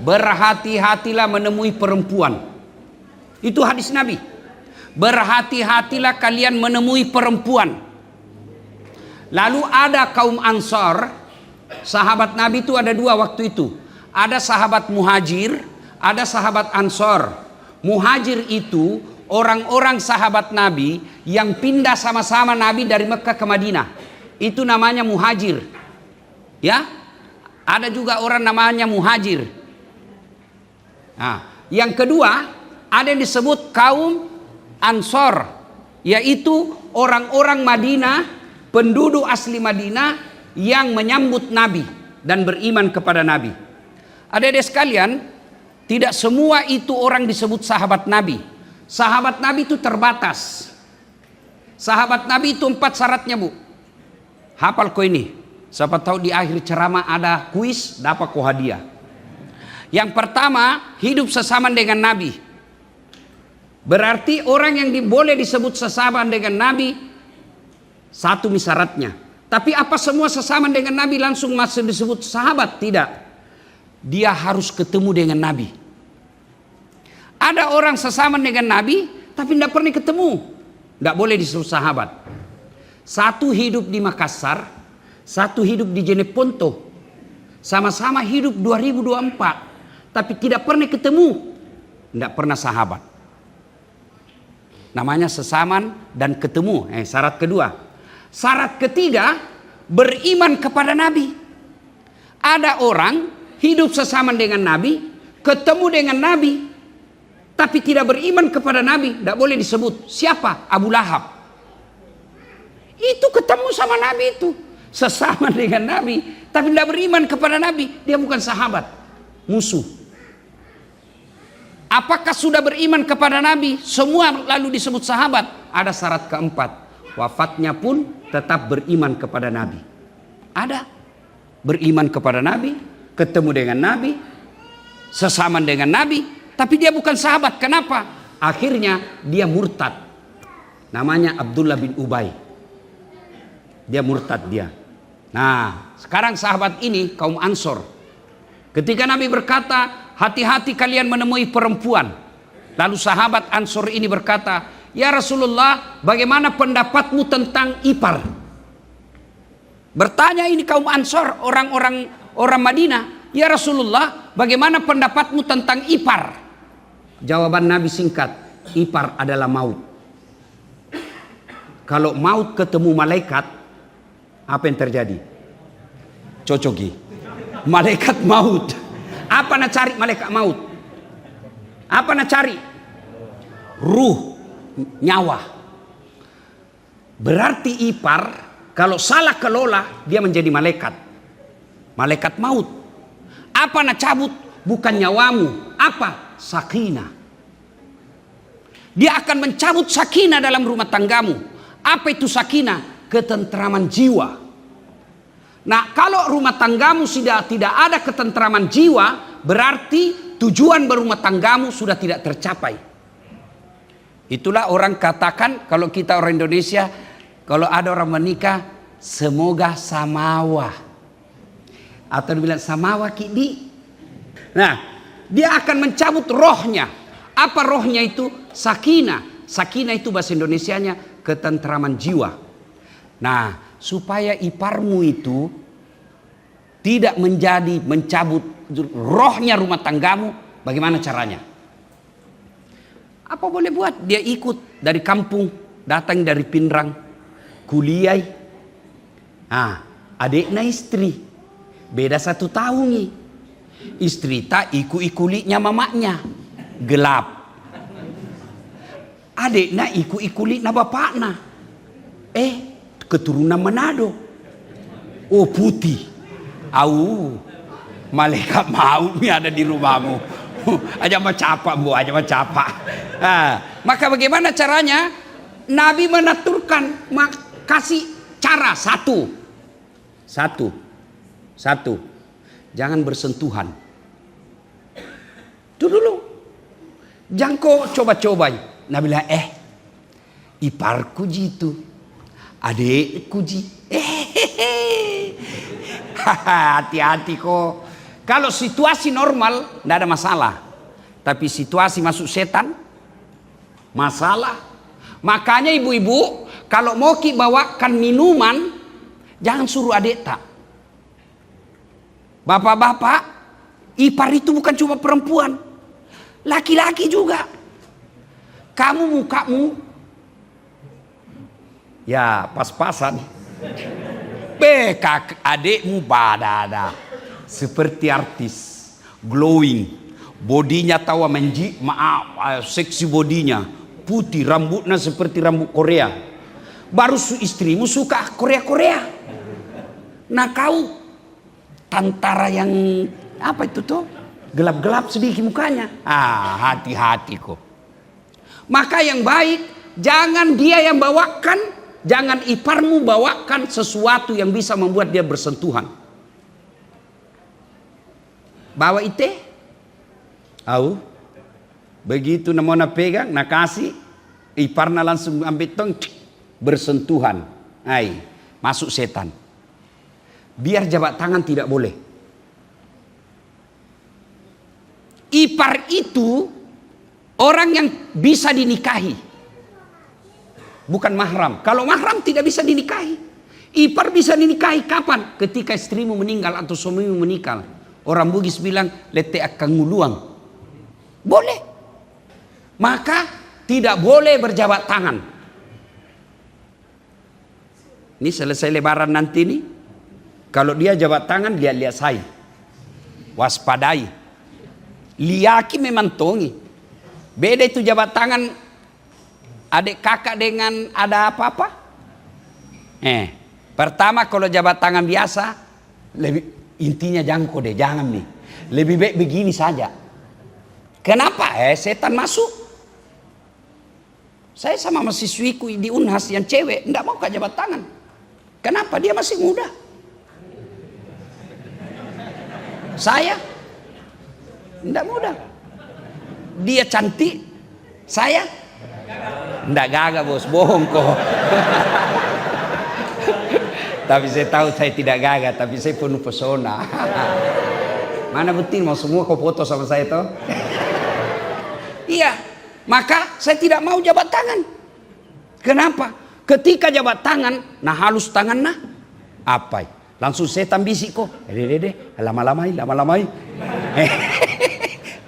Berhati-hatilah menemui perempuan. Itu hadis Nabi. Berhati-hatilah kalian menemui perempuan. Lalu ada kaum Ansar, sahabat Nabi itu ada dua waktu itu. Ada sahabat Muhajir, ada sahabat Ansar. Muhajir itu orang-orang sahabat Nabi yang pindah sama-sama Nabi dari Mekah ke Madinah. Itu namanya Muhajir. Ya, ada juga orang namanya Muhajir. Nah, yang kedua ada yang disebut kaum Ansor, yaitu orang-orang Madinah, penduduk asli Madinah yang menyambut Nabi dan beriman kepada Nabi. Adik-adik sekalian, tidak semua itu orang disebut sahabat Nabi. Sahabat Nabi itu terbatas. Sahabat Nabi itu 4 syaratnya, Bu. Hafal kau ini. Siapa tahu di akhir ceramah ada kuis, dapat kau hadiah. Yang pertama, hidup sesama dengan Nabi. Berarti orang yang boleh disebut sesama dengan Nabi, satu syaratnya. Tapi apa semua sesama dengan Nabi langsung masih disebut sahabat? Tidak. Dia harus ketemu dengan Nabi. Ada orang sesama dengan Nabi, tapi tidak pernah ketemu. Tidak boleh disebut sahabat. Satu hidup di Makassar, satu hidup di Jeneponto. Sama-sama hidup 2024. Tapi tidak pernah ketemu, tidak pernah sahabat. Namanya sesaman dan ketemu. Syarat kedua. Syarat ketiga, beriman kepada Nabi. Ada orang hidup sesama dengan Nabi, ketemu dengan Nabi, tapi tidak beriman kepada Nabi, tidak boleh disebut. Siapa? Abu Lahab. Itu ketemu sama Nabi itu, sesama dengan Nabi, tapi tidak beriman kepada Nabi. Dia bukan sahabat, musuh. Apakah sudah beriman kepada Nabi? Semua lalu disebut sahabat. Ada syarat keempat. Wafatnya pun tetap beriman kepada Nabi. Ada. Beriman kepada Nabi. Ketemu dengan Nabi. Sesama dengan Nabi. Tapi dia bukan sahabat. Kenapa? Akhirnya dia murtad. Namanya Abdullah bin Ubay. Dia murtad dia. Nah, sekarang sahabat ini kaum Ansor. Ketika Nabi berkata, hati-hati kalian menemui perempuan. Lalu sahabat Ansor ini berkata, ya Rasulullah, bagaimana pendapatmu tentang ipar? Bertanya ini kaum Ansor, orang Madinah. Ya Rasulullah, bagaimana pendapatmu tentang ipar? Jawaban Nabi singkat, ipar adalah maut. Kalau maut ketemu malaikat, apa yang terjadi? Cocoki. Malaikat maut. Apa nak cari malaikat maut? Apa nak cari? Ruh, nyawa. Berarti ipar kalau salah kelola dia menjadi malaikat. Malaikat maut. Apa nak cabut? Bukan nyawamu. Apa? Sakinah. Dia akan mencabut sakinah dalam rumah tanggamu. Apa itu sakinah? Ketentraman jiwa. Nah, kalau rumah tanggamu sudah tidak ada ketentraman jiwa, berarti tujuan berumah tanggamu sudah tidak tercapai. Itulah orang katakan, kalau kita orang Indonesia, kalau ada orang menikah, semoga samawa. Atau dibilang samawa kidi. Nah, dia akan mencabut rohnya. Apa rohnya itu? Sakinah. Sakinah itu bahasa Indonesianya ketentraman jiwa. Nah, supaya iparmu itu tidak mencabut rohnya rumah tanggamu, bagaimana caranya? Apa boleh buat? Dia ikut dari kampung, datang dari Pinrang, kuliah. Adiknya istri, beda 1 tahun nih. Istri tak iku-ikulinya mamaknya, gelap. Adiknya iku-ikulinya bapaknya, keturunan Manado. Oh, putih. Malaikat maut ada di rumahmu. Aja macapa, Bu, aja macapa. Maka bagaimana caranya? Nabi menaturkan, kasih cara satu. Jangan bersentuhan. Itu dulu. Jangan kau coba-coba. Nabi bilang, iparku jitu. Adikku ji. Hati-hati kok. Kalau situasi normal tidak ada masalah. Tapi situasi masuk setan, masalah. Makanya ibu-ibu, kalau mau ki bawakan minuman, jangan suruh adik tak. Bapak-bapak, ipar itu bukan cuma perempuan, laki-laki juga. Kamu mukamu, ya pas-pasan. Bekak adikmu badada. Seperti artis, glowing, bodinya tawa seksi bodinya, putih, rambutnya seperti rambut Korea. Baru istrimu suka Korea-Korea. Nah kau tantara yang apa itu tuh, gelap-gelap sedikit mukanya. Hati-hati kok. Maka yang baik, jangan dia yang bawakan, jangan iparmu bawakan sesuatu yang bisa membuat dia bersentuhan. Bawa ite, begitu namanya pegang, nak kasih, iparna langsung ambil tong, bersentuhan, masuk setan. Biar jabat tangan tidak boleh. Ipar itu orang yang bisa dinikahi, bukan mahram. Kalau mahram tidak bisa dinikahi. Ipar bisa dinikahi kapan? Ketika istrimu meninggal atau suamimu meninggal. Orang Bugis bilang lete akan nguluang. Boleh. Maka tidak boleh berjabat tangan. Ini selesai lebaran nanti nih. Kalau dia jabat tangan, lihat-lihat saya. Waspadai. Liaki memang tongi. Beda itu jabat tangan adik kakak dengan ada apa-apa. Pertama kalau jabat tangan biasa, lebih intinya jangan nih. Lebih baik begini saja. Kenapa? Setan masuk. Saya sama mahasiswiku di Unhas yang cewek, enggak mau jabat tangan. Kenapa? Dia masih muda. Saya enggak muda. Dia cantik. Saya enggak gagah bos, bohong kok. Tapi saya tahu saya tidak gagah, tapi saya penuh pesona. Mana betul mau semua kau foto sama saya toh? Iya, maka saya tidak mau jabat tangan. Kenapa? Ketika jabat tangan, nah halus tangan nah, apa? Langsung setan bisik kok. Lama-lamai.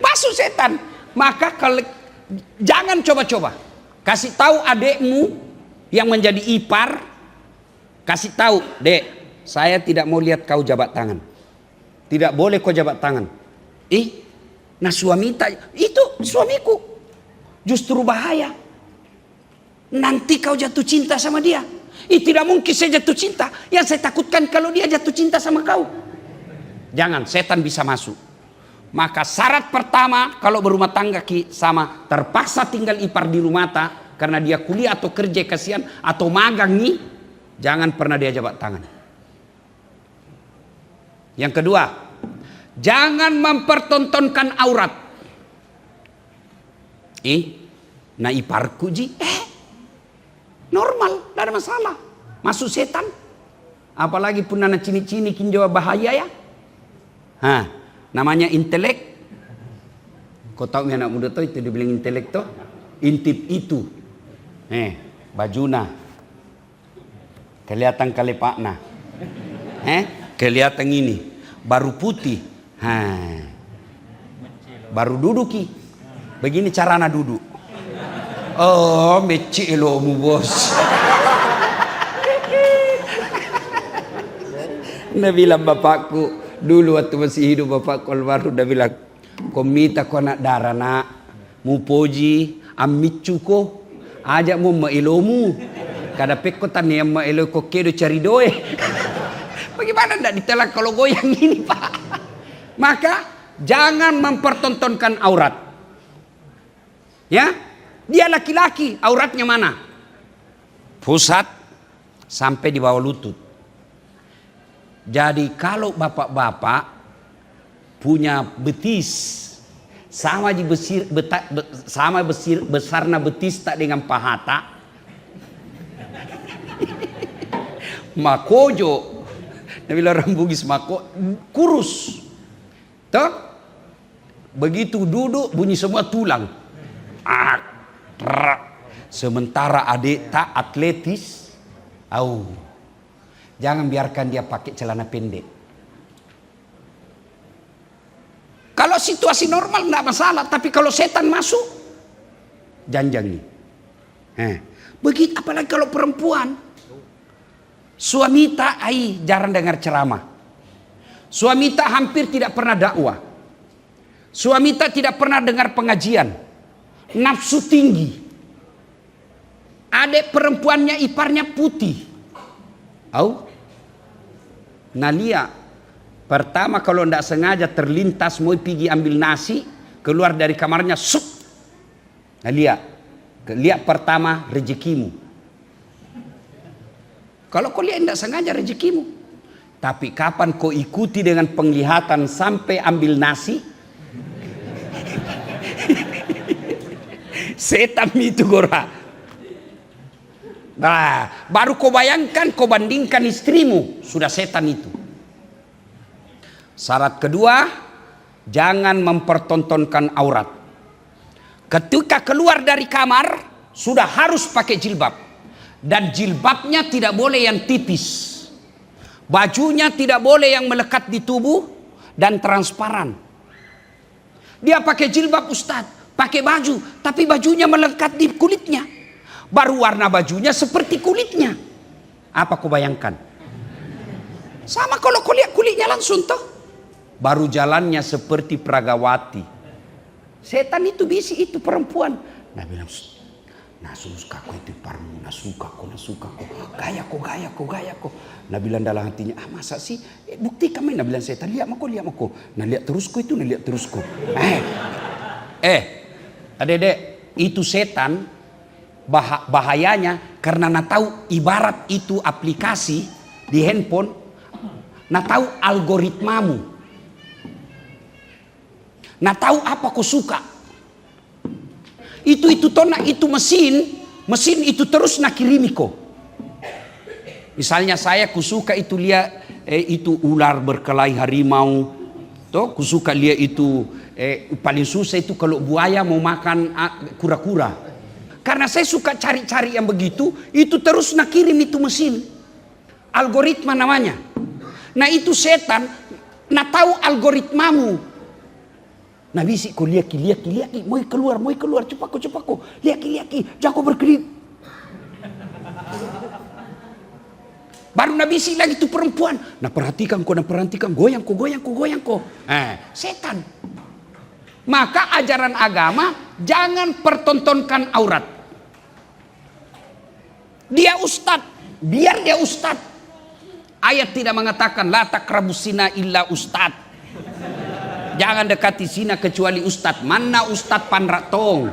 Masuk setan. Maka kalau jangan coba-coba. Kasih tahu adekmu yang menjadi ipar. Kasih tahu, dek, saya tidak mau lihat kau jabat tangan. Tidak boleh kau jabat tangan. Nah suami itu suamiku. Justru bahaya. Nanti kau jatuh cinta sama dia. Tidak mungkin saya jatuh cinta. Yang saya takutkan kalau dia jatuh cinta sama kau. Jangan, setan bisa masuk. Maka syarat pertama kalau berumah tangga sama terpaksa tinggal ipar di rumah karena dia kuliah atau kerja kasihan atau magang nih, jangan pernah dia jabat tangan. Yang kedua, jangan mempertontonkan aurat. Nah iparku ji, normal, tidak ada masalah. Masuk setan. Apalagi pun anak cini-cini kinjawa bahaya ya. Namanya intelek. Kau tahu anak muda tuh itu dibilang intelek tuh, intip itu. Bajuna. Kelihatan kalepakna. Kelihatan ini. Baru putih. Baru duduki. Begini carana duduk. Oh, meci elomu bos. Dia bilang bapakku. Dulu waktu masih hidup bapakku almarhum. Dia bilang. Komita ko anak darah nak. Mupoji. Amicu ko. Ajak mo mailomu. Kada peko tani yang maelo ko kedo cari doe. Bagaimana tidak ditelak kalau goyang ini pak? Maka jangan mempertontonkan aurat. Ya, dia laki-laki, auratnya mana? Pusat sampai di bawah lutut. Jadi kalau bapak-bapak punya betis sama besarnya betis tak dengan pahata. Makojo, Nabi orang Bugis mako kurus. Toh? Begitu duduk bunyi semua tulang. Sementara adik tak atletis. Jangan biarkan dia pakai celana pendek. Kalau situasi normal tidak masalah, tapi kalau setan masuk, janjang nih. Begitu apalagi kalau perempuan. Suamita jarang dengar ceramah. Suamita hampir tidak pernah dakwah. Suamita tidak pernah dengar pengajian. Nafsu tinggi. Adik perempuannya iparnya putih. Nalia pertama kalau tidak sengaja terlintas mau pergi ambil nasi, keluar dari kamarnya, sup. Nalia, lihat pertama rezekimu. Kalau kau lihat tidak sengaja rezekimu. Tapi kapan kau ikuti dengan penglihatan sampai ambil nasi? Setan itu gora. Nah, baru kau bayangkan, kau bandingkan istrimu, sudah setan itu. Syarat kedua, jangan mempertontonkan aurat. Ketika keluar dari kamar, sudah harus pakai jilbab. Dan jilbabnya tidak boleh yang tipis. Bajunya tidak boleh yang melekat di tubuh dan transparan. Dia pakai jilbab Ustadz, pakai baju, tapi bajunya melekat di kulitnya. Baru warna bajunya seperti kulitnya. Apa kau bayangkan? Sama kalau kau lihat kulitnya langsung toh. Baru jalannya seperti Pragawati. Setan itu bisi itu perempuan. Nah bilang, nah suka kau itu parmu, nah suka kau, gaya kau. Nah bilang dalam hatinya, masa sih? Bukti kami. Nah bilang setan, lihat mako. Nah lihat terus kau. Adek, itu setan bahayanya karena nak tahu ibarat itu aplikasi di handphone, nak tahu algoritmamu, nak tahu apa kau suka. Itu mesin itu terus nak kirimi kau. Misalnya saya kusuka itu lihat itu ular berkelahi harimau, toh kusuka lihat itu paling susah itu kalau buaya mau makan kura-kura. Karena saya suka cari-cari yang begitu, itu terus nak kirim itu mesin. Algoritma namanya. Nah itu setan, nak tahu algoritmamu. Nah bisi kau liaki, mau keluar, cepat kau, liaki, jangan kau berkedip. Baru nabi si lagi tu perempuan. Nah perhatikan, goyang kau. Setan. Maka ajaran agama jangan pertontonkan aurat. Dia ustad, biar dia ustad. Ayat tidak mengatakan la taqrabus zina illa ustad. Jangan dekati zina kecuali ustad. Mana ustad panratong?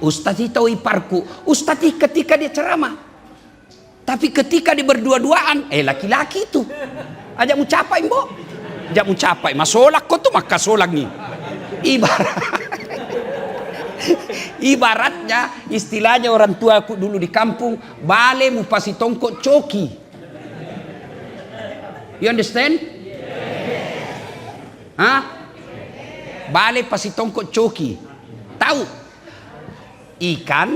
Ustad itu iparku. Ustad ketika dia ceramah. Tapi ketika dia berdua-duaan, laki-laki itu. Ajak mu capai mbok. Ajak mu capai. Masolak kau tuh maka solak nih. Ibaratnya istilahnya orang tua aku dulu di kampung, bale mu pasi tongkok coki. You understand? Bale pasi tongkok coki. Tahu? Ikan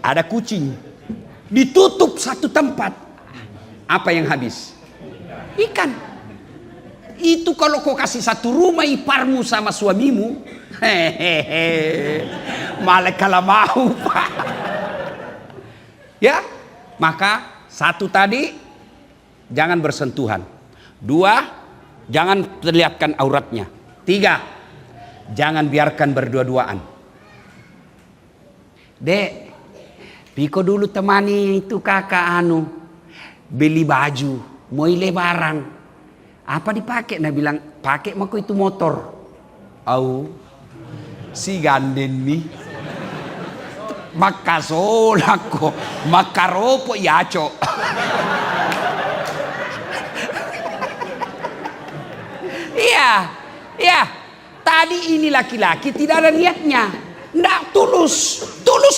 ada kucing. Ditutup satu tempat. Apa yang habis? Ikan. Itu kalau kau kasih satu rumah iparmu sama suamimu, malah kalah mau. Ya, maka satu tadi jangan bersentuhan. Dua, jangan terlihatkan auratnya. Tiga, jangan biarkan berdua-duaan. Dek, Piko dulu temani itu kakak beli baju, mau lebaran. Apa dipakai? Nah bilang, pakai mako itu motor. Si ganden nih. Maka solako, maka ropo yaco. Iya. Tadi ini laki-laki tidak ada niatnya. Nggak tulus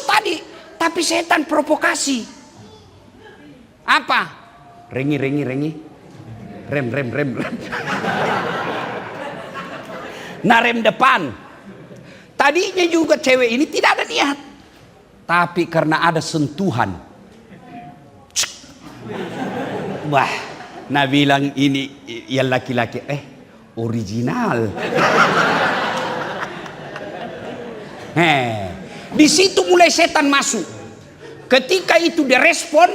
tadi. Tapi setan provokasi. Apa? Rengi. Rem. Nah, rem depan. Tadinya juga cewek ini tidak ada niat. Tapi karena ada sentuhan. Wah, nah bilang ini yang laki-laki. Original. Di situ mulai setan masuk. Ketika itu dia respon,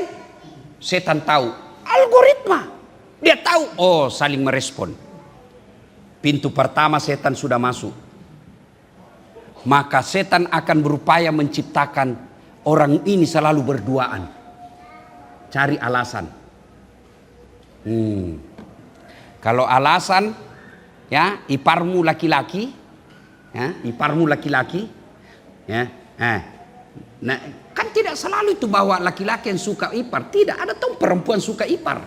setan tahu. Algoritma. Dia tahu, oh saling merespon. Pintu pertama setan sudah masuk. Maka setan akan berupaya menciptakan orang ini selalu berduaan. Cari alasan. Kalau alasan, ya iparmu laki-laki, nah kan tidak selalu itu bahwa laki-laki yang suka ipar. Tidak, ada tuh perempuan suka ipar.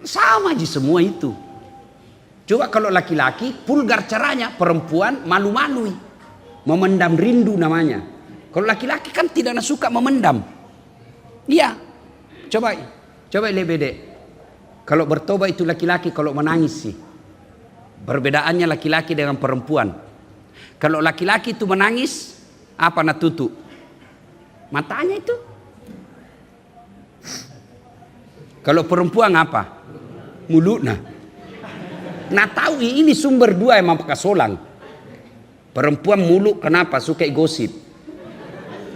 Sama aja semua itu. Coba kalau laki-laki, vulgar caranya, perempuan malu-malui. Memendam rindu namanya. Kalau laki-laki kan tidak suka memendam. Iya. Coba lebede. Kalau bertobat itu laki-laki, kalau menangis sih. Perbedaannya laki-laki dengan perempuan. Kalau laki-laki itu menangis, apa nak tutup? Matanya itu. Kalau perempuan apa? Mulutnya. Nah tahu ini sumber dua emang pakai solang. Perempuan mulut kenapa? Suka gosip.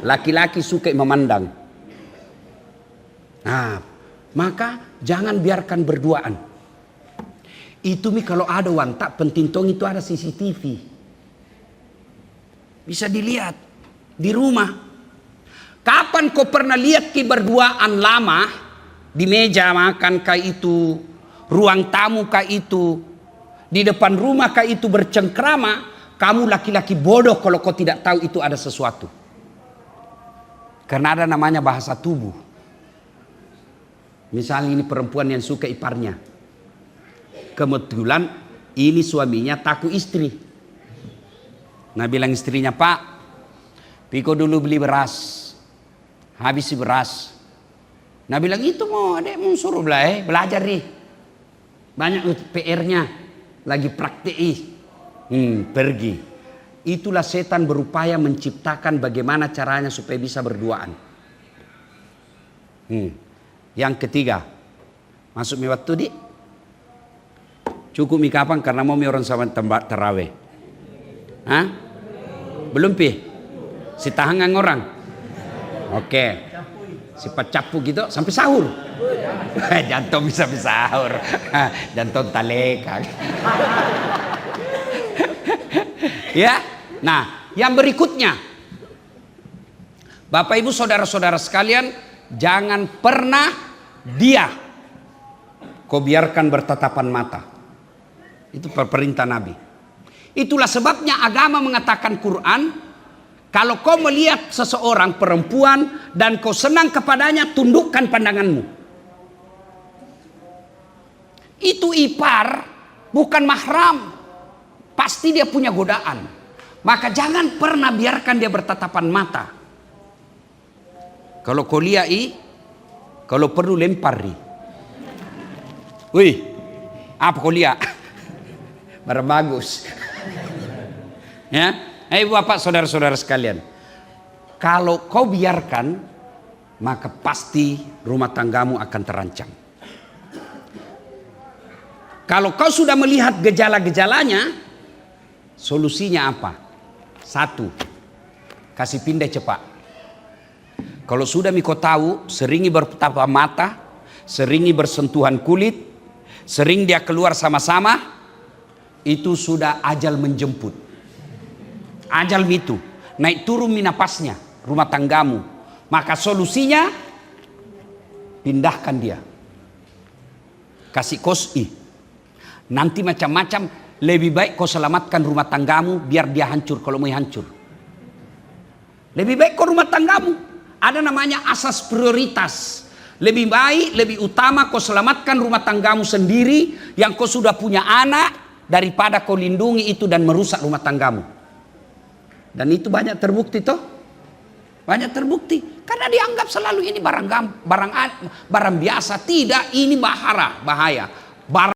Laki-laki suka memandang. Nah, maka jangan biarkan berduaan. Itu kalau ada wantak pentintong itu ada CCTV. Bisa dilihat di rumah. Kapan kau pernah lihat berduaan lama di meja makan kayak itu, ruang tamu kayak itu, di depan rumah kayak itu bercengkrama, kamu laki-laki bodoh kalau kau tidak tahu itu ada sesuatu. Karena ada namanya bahasa tubuh. Misalnya ini perempuan yang suka iparnya. Kebetulan ini suaminya takut istri. Nah bilang istrinya, Pak, Piko dulu beli beras. Habis beras. Nah bilang itu mau adek mau suruh belajar nih. Banyak PR-nya. Lagi praktik. Pergi. Itulah setan berupaya menciptakan bagaimana caranya supaya bisa berduaan. Yang ketiga. Masuk mi waktu di. Cukup mi kapan karena mau mi orang sama tempat terawih. Hah? Belum pi? Si tahangan orang. Oke. Si pecapu gitu sampai sahur. Jantung bisa sahur. Jantung talekang. Ya. Nah, yang berikutnya. Bapak Ibu saudara-saudara sekalian, jangan pernah dia kau biarkan bertatapan mata. Itu perintah Nabi. Itulah sebabnya agama mengatakan Quran, kalau kau melihat seseorang perempuan dan kau senang kepadanya, tundukkan pandanganmu. Itu ipar, bukan mahram. Pasti dia punya godaan. Maka jangan pernah biarkan dia bertatapan mata. Kalau kau lihat, kalau perlu lempari. Wih, apa kau lihat? Barang bagus. Ya, Bapak saudara-saudara sekalian, kalau kau biarkan, maka pasti rumah tanggamu akan terancam. Kalau kau sudah melihat gejala-gejalanya, solusinya apa? Satu, kasih pindah cepat. Kalau sudah kau tahu, seringi bertatap mata, seringi bersentuhan kulit, sering dia keluar sama-sama, itu sudah ajal menjemput. Ajal itu naik turun minapasnya rumah tanggamu. Maka solusinya pindahkan dia. Kasih kosi. Nanti macam-macam, lebih baik kau selamatkan rumah tanggamu biar dia hancur kalau mau hancur. Lebih baik kau rumah tanggamu. Ada namanya asas prioritas. Lebih baik, lebih utama kau selamatkan rumah tanggamu sendiri yang kau sudah punya anak daripada kau lindungi itu dan merusak rumah tanggamu. Dan itu banyak terbukti toh. Banyak terbukti karena dianggap selalu ini barang biasa. Tidak, ini bahaya. Barang